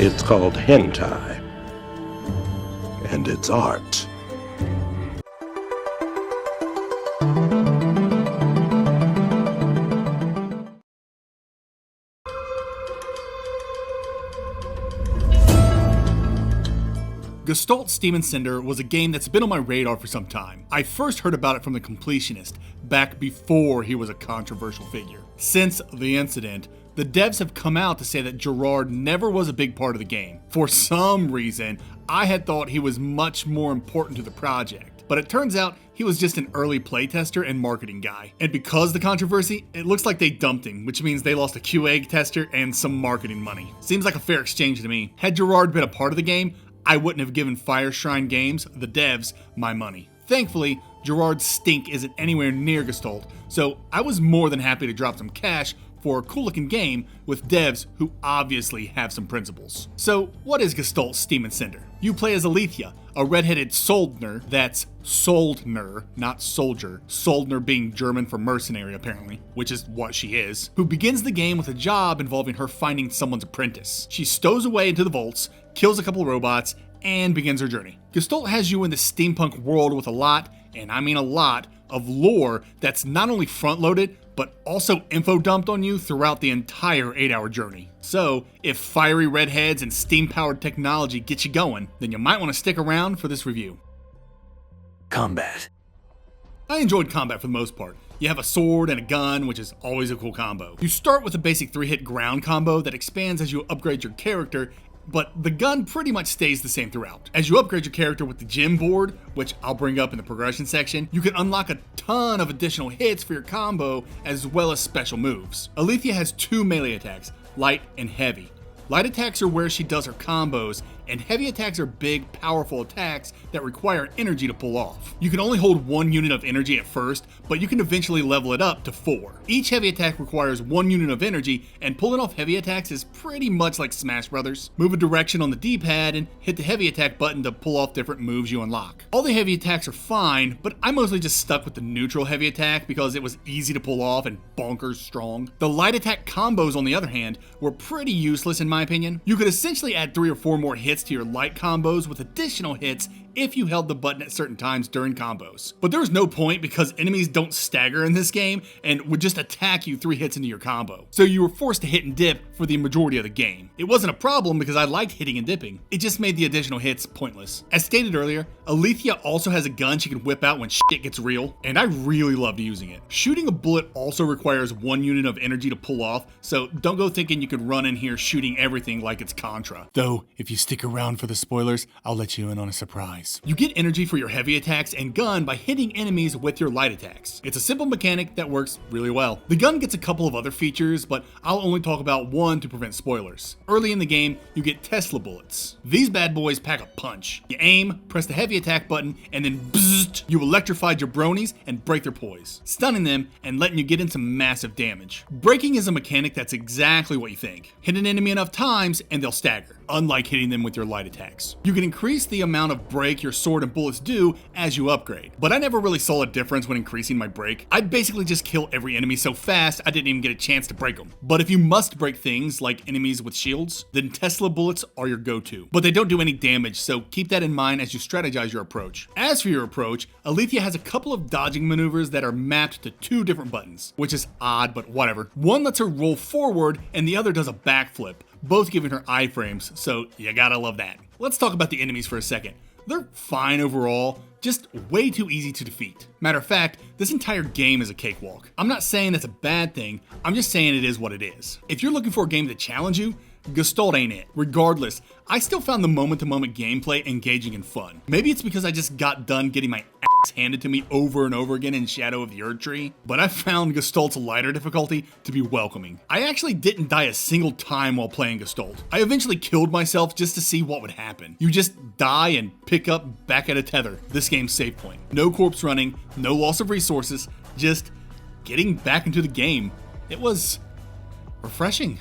It's called hentai. And it's art. Gestalt, Cinder was a game that's been on my radar for some time. I first heard about it from the completionist, back before he was a controversial figure. Since the incident, the devs have come out to say that Gerard never was a big part of the game. For some reason, I had thought he was much more important to the project, but it turns out he was just an early playtester and marketing guy. And because of the controversy, it looks like they dumped him, which means they lost a QA tester and some marketing money. Seems like a fair exchange to me. Had Gerard been a part of the game, I wouldn't have given Fire Shrine Games, the devs, my money. Thankfully, Gerard's stink isn't anywhere near Gestalt, so I was more than happy to drop some cash for a cool looking game with devs who obviously have some principles. So what is Gestalt, Cinder? You play as Alethea, a redheaded Soldner, that's Soldner, not soldier, Soldner being German for mercenary apparently, which is what she is, who begins the game with a job involving her finding someone's apprentice. She stows away into the vaults, kills a couple robots, and begins her journey. Gestalt has you in the steampunk world with a lot, and I mean a lot, of lore that's not only front-loaded, but also info dumped on you throughout the entire 8-hour journey. So, if fiery redheads and steam-powered technology get you going, then you might want to stick around for this review. Combat. I enjoyed combat for the most part. You have a sword and a gun, which is always a cool combo. You start with a basic 3-hit ground combo that expands as you upgrade your character, but the gun pretty much stays the same throughout. As you upgrade your character with the gem board, which I'll bring up in the progression section, you can unlock a ton of additional hits for your combo as well as special moves. Alethea has 2 melee attacks, light and heavy. Light attacks are where she does her combos, and heavy attacks are big, powerful attacks that require energy to pull off. You can only hold 1 unit of energy at first, but you can eventually level it up to 4. Each heavy attack requires 1 unit of energy, and pulling off heavy attacks is pretty much like Smash Brothers. Move a direction on the D-pad and hit the heavy attack button to pull off different moves you unlock. All the heavy attacks are fine, but I mostly just stuck with the neutral heavy attack because it was easy to pull off and bonkers strong. The light attack combos, on the other hand, were pretty useless in my opinion. You could essentially add 3 or 4 more hits to your light combos with additional hits if you held the button at certain times during combos. But there's no point because enemies don't stagger in this game and would just attack you 3 hits into your combo. So you were forced to hit and dip for the majority of the game. It wasn't a problem because I liked hitting and dipping. It just made the additional hits pointless. As stated earlier, Alethea also has a gun she can whip out when shit gets real, and I really loved using it. Shooting a bullet also requires 1 unit of energy to pull off, so don't go thinking you could run in here shooting everything like it's Contra. Though, if you stick around for the spoilers, I'll let you in on a surprise. You get energy for your heavy attacks and gun by hitting enemies with your light attacks. It's a simple mechanic that works really well. The gun gets a couple of other features, but I'll only talk about one to prevent spoilers. Early in the game, you get Tesla bullets. These bad boys pack a punch. You aim, press the heavy attack button, and then bzzzt, you electrify jabronis and break their poise, stunning them and letting you get in some massive damage. Breaking is a mechanic that's exactly what you think. Hit an enemy enough times and they'll stagger, unlike hitting them with your light attacks. You can increase the amount of break your sword and bullets do as you upgrade, but I never really saw a difference when increasing my break. I'd basically just kill every enemy so fast I didn't even get a chance to break them. But if you must break things like enemies with shields, then Tesla bullets are your go-to. But they don't do any damage, so keep that in mind as you strategize your approach. As for your approach, Alethea has a couple of dodging maneuvers that are mapped to 2 different buttons, which is odd, but whatever. One lets her roll forward and the other does a backflip, both giving her iframes, so you gotta love that. Let's talk about the enemies for a second. They're fine overall, just way too easy to defeat. Matter of fact, this entire game is a cakewalk. I'm not saying that's a bad thing, I'm just saying it is what it is. If you're looking for a game to challenge you, Gestalt ain't it. Regardless, I still found the moment-to-moment gameplay engaging and fun. Maybe it's because I just got done getting my ass handed to me over and over again in Shadow of the Erdtree, but I found Gestalt's lighter difficulty to be welcoming. I actually didn't die a single time while playing Gestalt. I eventually killed myself just to see what would happen. You just die and pick up back at a tether. This game's save point. No corpse running, no loss of resources, just getting back into the game. It was refreshing.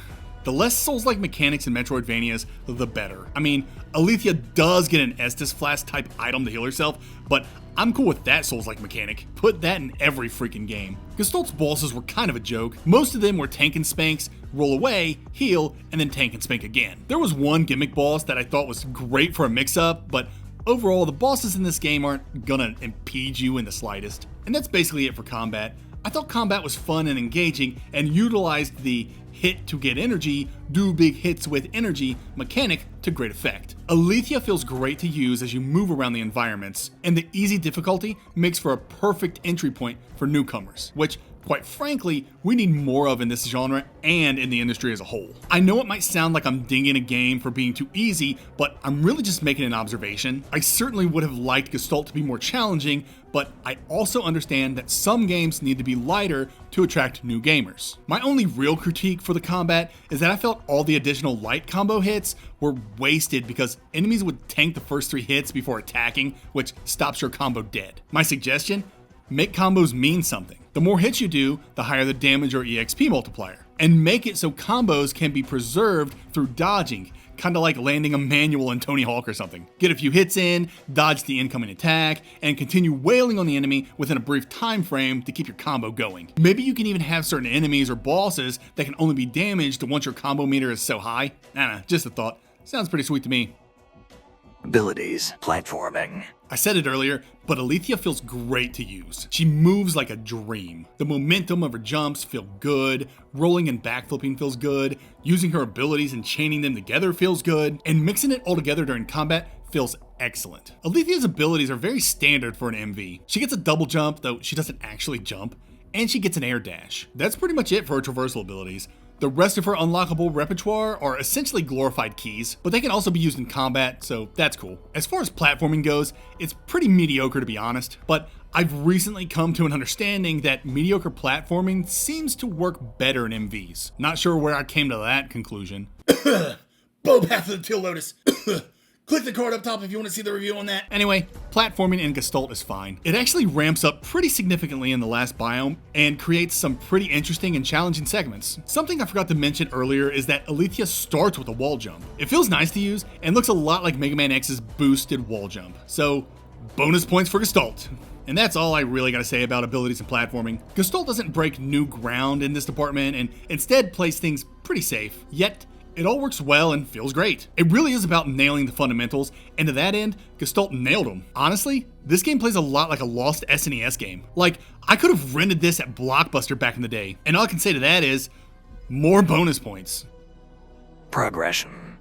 The less Souls-like mechanics in Metroidvanias, the better. I mean, Alethea does get an Estus Flask type item to heal herself, but I'm cool with that Souls-like mechanic. Put that in every freaking game. Gestalt's bosses were kind of a joke. Most of them were tank and spanks, roll away, heal, and then tank and spank again. There was one gimmick boss that I thought was great for a mix-up, but overall, the bosses in this game aren't gonna impede you in the slightest. And that's basically it for combat. I thought combat was fun and engaging and utilized the hit to get energy, do big hits with energy mechanic to great effect. Alethea feels great to use as you move around the environments, and the easy difficulty makes for a perfect entry point for newcomers, which quite frankly, we need more of in this genre and in the industry as a whole. I know it might sound like I'm dinging a game for being too easy, but I'm really just making an observation. I certainly would have liked Gestalt to be more challenging, but I also understand that some games need to be lighter to attract new gamers. My only real critique for the combat is that I felt all the additional light combo hits were wasted because enemies would tank the first 3 hits before attacking, which stops your combo dead. My suggestion? Make combos mean something. The more hits you do, the higher the damage or EXP multiplier. And make it so combos can be preserved through dodging, kinda like landing a manual in Tony Hawk or something. Get a few hits in, dodge the incoming attack, and continue wailing on the enemy within a brief time frame to keep your combo going. Maybe you can even have certain enemies or bosses that can only be damaged once your combo meter is so high. Just a thought. Sounds pretty sweet to me. Abilities. Platforming. I said it earlier, but Alethea feels great to use. She moves like a dream. The momentum of her jumps feel good, rolling and backflipping feels good, using her abilities and chaining them together feels good, and mixing it all together during combat feels excellent. Alethea's abilities are very standard for an MV. She gets a double jump, though she doesn't actually jump, and she gets an air dash. That's pretty much it for her traversal abilities. The rest of her unlockable repertoire are essentially glorified keys, but they can also be used in combat, so that's cool. As far as platforming goes, it's pretty mediocre to be honest, but I've recently come to an understanding that mediocre platforming seems to work better in MVs. Not sure where I came to that conclusion. Bow Path of the Teal Lotus. Click the card up top if you want to see the review on that. Anyway, platforming in Gestalt is fine. It actually ramps up pretty significantly in the last biome and creates some pretty interesting and challenging segments. Something I forgot to mention earlier is that Alethea starts with a wall jump. It feels nice to use and looks a lot like Mega Man X's boosted wall jump. So, bonus points for Gestalt. And that's all I really gotta say about abilities and platforming. Gestalt doesn't break new ground in this department and instead plays things pretty safe, yet it all works well and feels great. It really is about nailing the fundamentals, and to that end, Gestalt nailed them. Honestly, this game plays a lot like a lost SNES game. Like, I could have rented this at Blockbuster back in the day, and all I can say to that is, more bonus points. Progression.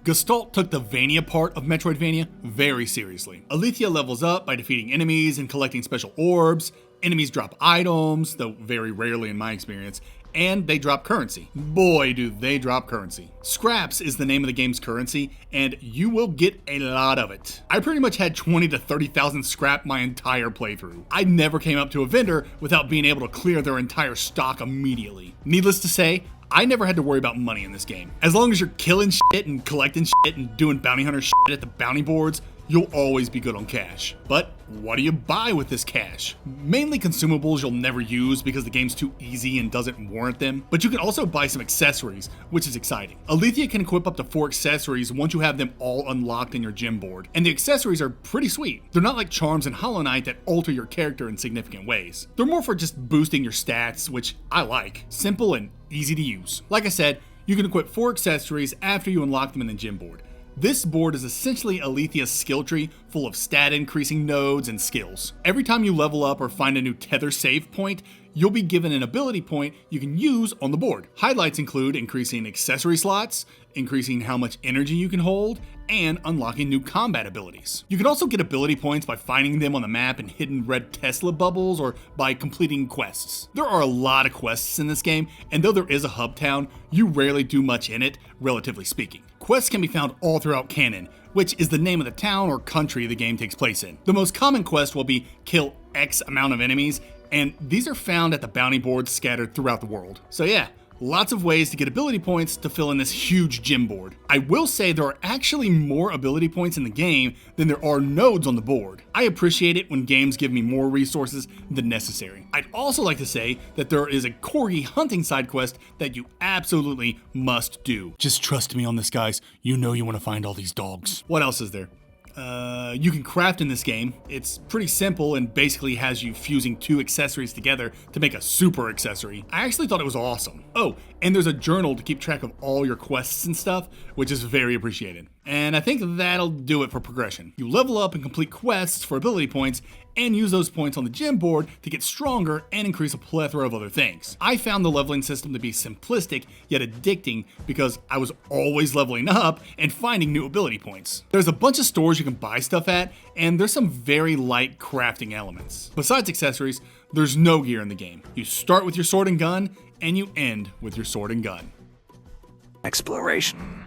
Gestalt took the Vania part of Metroidvania very seriously. Alethea levels up by defeating enemies and collecting special orbs. Enemies drop items, though very rarely in my experience, and they drop currency. Boy, do they drop currency. Scraps is the name of the game's currency, and you will get a lot of it. I pretty much had 20 to 30,000 scrap my entire playthrough. I never came up to a vendor without being able to clear their entire stock immediately. Needless to say, I never had to worry about money in this game. As long as you're killing shit and collecting shit and doing bounty hunter shit at the bounty boards, you'll always be good on cash. But what do you buy with this cash? Mainly consumables you'll never use because the game's too easy and doesn't warrant them, but you can also buy some accessories, which is exciting. Alethea can equip up to 4 accessories once you have them all unlocked in your gym board, and the accessories are pretty sweet. They're not like charms in Hollow Knight that alter your character in significant ways. They're more for just boosting your stats, which I like. Simple and easy to use. Like I said, you can equip 4 accessories after you unlock them in the gym board. This board is essentially Alethea's skill tree full of stat increasing nodes and skills. Every time you level up or find a new tether save point, you'll be given an ability point you can use on the board. Highlights include increasing accessory slots, increasing how much energy you can hold, and unlocking new combat abilities. You can also get ability points by finding them on the map in hidden red Tesla bubbles or by completing quests. There are a lot of quests in this game, and though there is a hub town, you rarely do much in it, relatively speaking. Quests can be found all throughout canon, which is the name of the town or country the game takes place in. The most common quest will be kill X amount of enemies, and these are found at the bounty boards scattered throughout the world. So yeah, Lots of ways to get ability points to fill in this huge gym board. I will say there are actually more ability points in the game than there are nodes on the board. I appreciate it when games give me more resources than necessary. I'd also like to say that there is a corgi hunting side quest that you absolutely must do. Just trust me on this, guys. You know you want to find all these dogs. What else is there? You can craft in this game. It's pretty simple and basically has you fusing 2 accessories together to make a super accessory. I actually thought it was awesome. Oh, and there's a journal to keep track of all your quests and stuff, which is very appreciated. And I think that'll do it for progression. You level up and complete quests for ability points and use those points on the gym board to get stronger and increase a plethora of other things. I found the leveling system to be simplistic yet addicting because I was always leveling up and finding new ability points. There's a bunch of stores you can buy stuff at, and there's some very light crafting elements. Besides accessories, there's no gear in the game. You start with your sword and gun, and you end with your sword and gun. Exploration.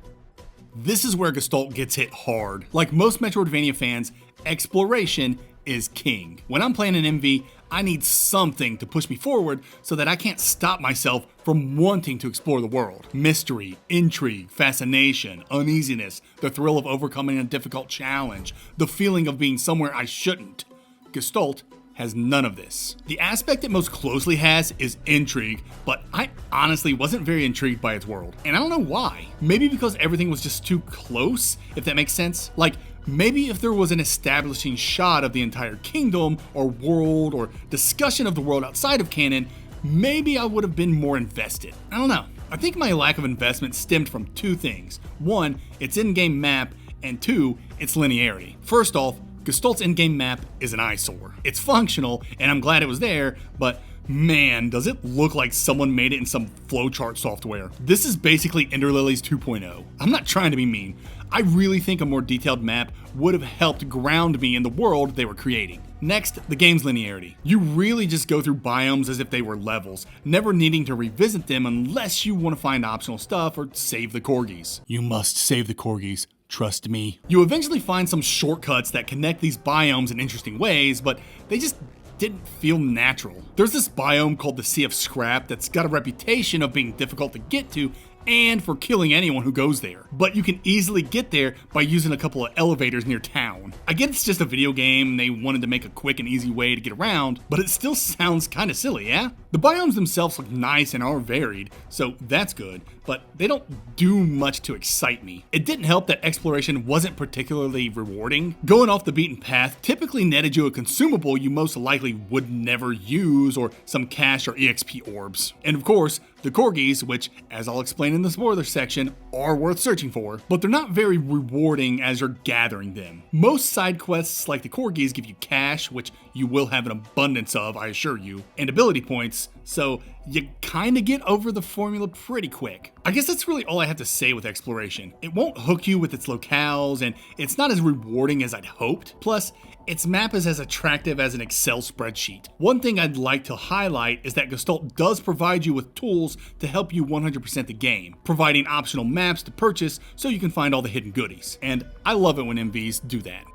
This is where Gestalt gets hit hard. Like most Metroidvania fans, exploration is king. When I'm playing an MV, I need something to push me forward so that I can't stop myself from wanting to explore the world. Mystery, intrigue, fascination, uneasiness, the thrill of overcoming a difficult challenge, the feeling of being somewhere I shouldn't. Gestalt has none of this. The aspect it most closely has is intrigue, but I honestly wasn't very intrigued by its world. And I don't know why. Maybe because everything was just too close, if that makes sense. Like, maybe if there was an establishing shot of the entire kingdom or world or discussion of the world outside of canon, maybe I would have been more invested. I don't know. I think my lack of investment stemmed from 2 things. 1, its in-game map, and 2, its linearity. First off, Gestalt's in-game map is an eyesore. It's functional, and I'm glad it was there, but man, does it look like someone made it in some flowchart software. This is basically Ender Lilies 2.0. I'm not trying to be mean. I really think a more detailed map would have helped ground me in the world they were creating. Next, the game's linearity. You really just go through biomes as if they were levels, never needing to revisit them unless you want to find optional stuff or save the corgis. You must save the corgis. Trust me. You eventually find some shortcuts that connect these biomes in interesting ways, but they just didn't feel natural. There's this biome called the Sea of Scrap that's got a reputation of being difficult to get to and for killing anyone who goes there. But you can easily get there by using a couple of elevators near town. I get it's just a video game and they wanted to make a quick and easy way to get around, but it still sounds kinda silly, yeah? The biomes themselves look nice and are varied, so that's good, but they don't do much to excite me. It didn't help that exploration wasn't particularly rewarding. Going off the beaten path typically netted you a consumable you most likely would never use, or some cash or EXP orbs. And of course, the corgis, which, as I'll explain in the spoiler section, are worth searching for, but they're not very rewarding as you're gathering them. Most side quests like the corgis give you cash, which you will have an abundance of, I assure you, and ability points, so you kinda get over the formula pretty quick. I guess that's really all I have to say with exploration. It won't hook you with its locales, and it's not as rewarding as I'd hoped. Plus, its map is as attractive as an Excel spreadsheet. One thing I'd like to highlight is that Gestalt does provide you with tools to help you 100% the game, providing optional maps to purchase so you can find all the hidden goodies. And I love it when MVs do that.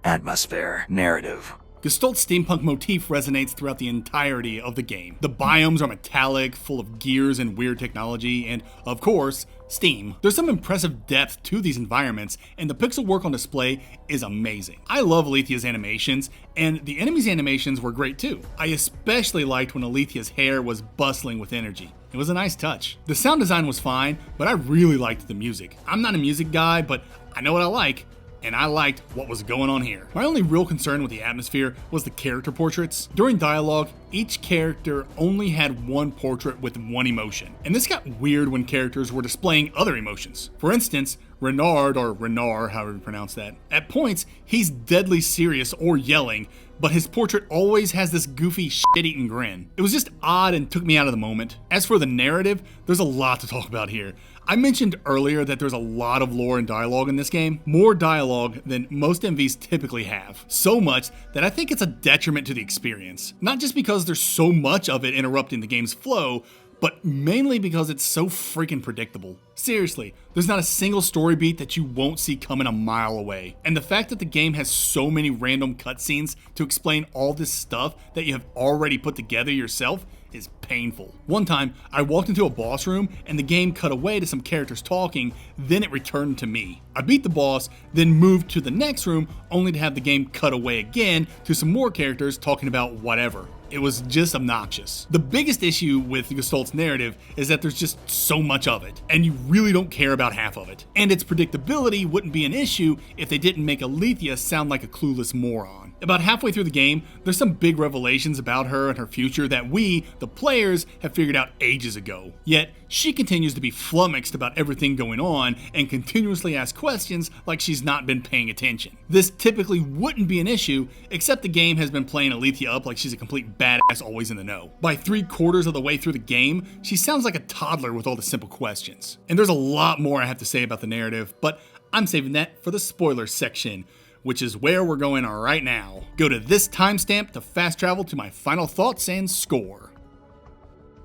Atmosphere. Narrative. Gestalt's steampunk motif resonates throughout the entirety of the game. The biomes are metallic, full of gears and weird technology, and, of course, steam. There's some impressive depth to these environments, and the pixel work on display is amazing. I love Alethia's animations, and the enemies' animations were great too. I especially liked when Alethia's hair was bustling with energy. It was a nice touch. The sound design was fine, but I really liked the music. I'm not a music guy, but I know what I like, and I liked what was going on here. My only real concern with the atmosphere was the character portraits. During dialogue, each character only had one portrait with one emotion, and this got weird when characters were displaying other emotions. For instance, Renard, or Renar, however you pronounce that, at points, he's deadly serious or yelling, but his portrait always has this goofy shit-eating grin. It was just odd and took me out of the moment. As for the narrative, there's a lot to talk about here. I mentioned earlier that there's a lot of lore and dialogue in this game, more dialogue than most MVs typically have. So much that I think it's a detriment to the experience. Not just because there's so much of it interrupting the game's flow, but mainly because it's so freaking predictable. Seriously, there's not a single story beat that you won't see coming a mile away. And the fact that the game has so many random cutscenes to explain all this stuff that you have already put together yourself is painful. One time, I walked into a boss room and the game cut away to some characters talking, then it returned to me. I beat the boss, then moved to the next room, only to have the game cut away again to some more characters talking about whatever. It was just obnoxious. The biggest issue with Gestalt's narrative is that there's just so much of it, and you really don't care about half of it. And its predictability wouldn't be an issue if they didn't make Alethea sound like a clueless moron. About halfway through the game, there's some big revelations about her and her future that we, the players, have figured out ages ago. Yet, she continues to be flummoxed about everything going on and continuously asks questions like she's not been paying attention. This typically wouldn't be an issue, except the game has been playing Alethea up like she's a complete badass always in the know. By 3/4 of the way through the game, she sounds like a toddler with all the simple questions. And there's a lot more I have to say about the narrative, but I'm saving that for the spoiler section, which is where we're going right now. Go to this timestamp to fast travel to my final thoughts and score.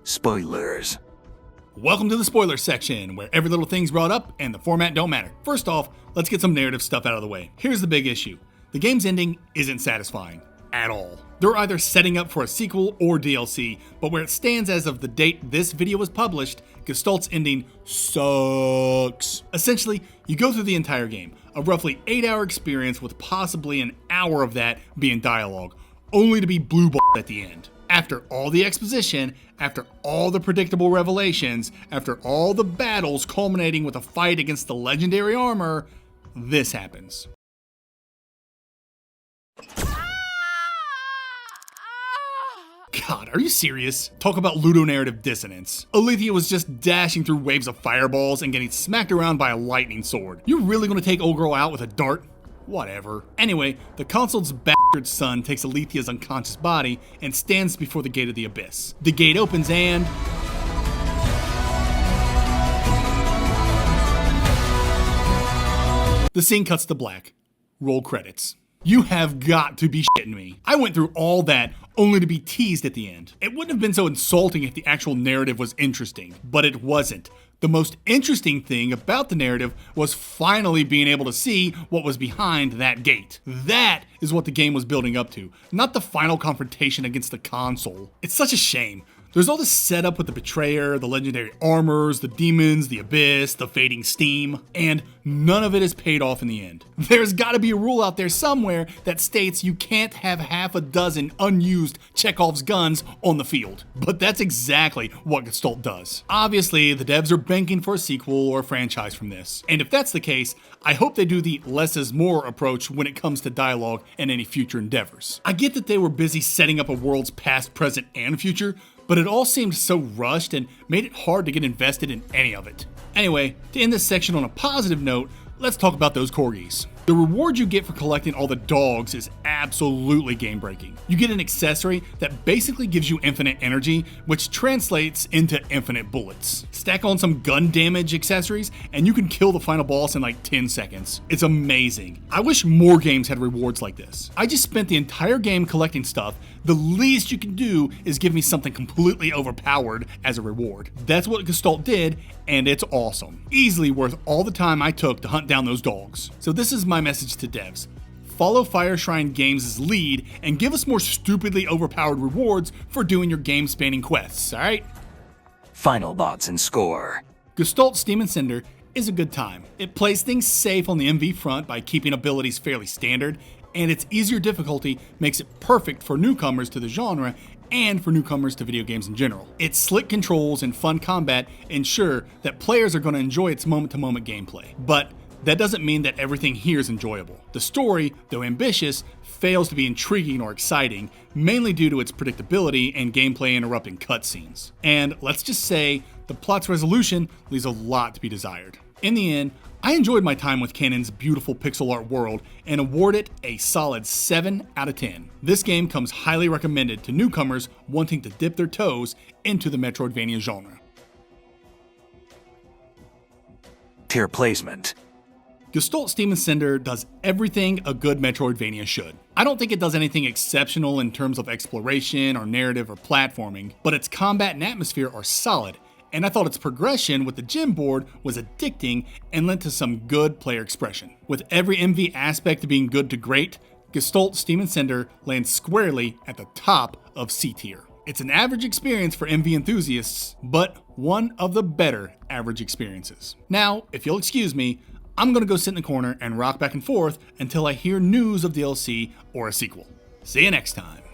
Spoilers. Welcome to the spoiler section, where every little thing's brought up and the format don't matter. First off, let's get some narrative stuff out of the way. Here's the big issue. The game's ending isn't satisfying. At all. They're either setting up for a sequel or DLC, but where it stands as of the date this video was published, Gestalt's ending sucks. Essentially, you go through the entire game, a roughly 8-hour experience with possibly an hour of that being dialogue, only to be blue-balled at the end. After all the exposition, after all the predictable revelations, after all the battles culminating with a fight against the legendary armor, this happens. God, are you serious? Talk about ludonarrative dissonance. Alethea was just dashing through waves of fireballs and getting smacked around by a lightning sword. You're really gonna take old girl out with a dart? Whatever. Anyway, the console's bastard son takes Alethea's unconscious body and stands before the gate of the abyss. The gate opens and... the scene cuts to black. Roll credits. You have got to be shitting me. I went through all that only to be teased at the end. It wouldn't have been so insulting if the actual narrative was interesting, but it wasn't. The most interesting thing about the narrative was finally being able to see what was behind that gate. That is what the game was building up to, not the final confrontation against the console. It's such a shame. There's all this setup with the betrayer, the legendary armors, the demons, the abyss, the fading steam, and none of it is paid off in the end. There's gotta be a rule out there somewhere that states you can't have half a dozen unused Chekhov's guns on the field. But that's exactly what Gestalt does. Obviously, the devs are banking for a sequel or a franchise from this. And if that's the case, I hope they do the less is more approach when it comes to dialogue and any future endeavors. I get that they were busy setting up a world's past, present, and future, but it all seemed so rushed and made it hard to get invested in any of it. Anyway, to end this section on a positive note, let's talk about those corgis. The reward you get for collecting all the dogs is absolutely game-breaking. You get an accessory that basically gives you infinite energy, which translates into infinite bullets. Stack on some gun damage accessories, and you can kill the final boss in like 10 seconds. It's amazing. I wish more games had rewards like this. I just spent the entire game collecting stuff. The least you can do is give me something completely overpowered as a reward. That's what Gestalt did, and it's awesome. Easily worth all the time I took to hunt down those dogs. So this is my message to devs. Follow Fire Shrine Games' lead and give us more stupidly overpowered rewards for doing your game-spanning quests, alright? Final thoughts and score. Gestalt, Steam, and Cinder is a good time. It plays things safe on the MV front by keeping abilities fairly standard, and its easier difficulty makes it perfect for newcomers to the genre and for newcomers to video games in general. Its slick controls and fun combat ensure that players are going to enjoy its moment-to-moment gameplay. But that doesn't mean that everything here is enjoyable. The story, though ambitious, fails to be intriguing or exciting, mainly due to its predictability and gameplay interrupting cutscenes. And let's just say, the plot's resolution leaves a lot to be desired. In the end, I enjoyed my time with Canon's beautiful pixel art world and award it a solid 7 out of 10. This game comes highly recommended to newcomers wanting to dip their toes into the Metroidvania genre. Tier placement. Gestalt, Cinder does everything a good Metroidvania should. I don't think it does anything exceptional in terms of exploration or narrative or platforming, but its combat and atmosphere are solid, and I thought its progression with the gym board was addicting and lent to some good player expression. With every MV aspect being good to great, Gestalt, Cinder lands squarely at the top of C tier. It's an average experience for MV enthusiasts, but one of the better average experiences. Now, if you'll excuse me, I'm gonna go sit in the corner and rock back and forth until I hear news of DLC or a sequel. See you next time.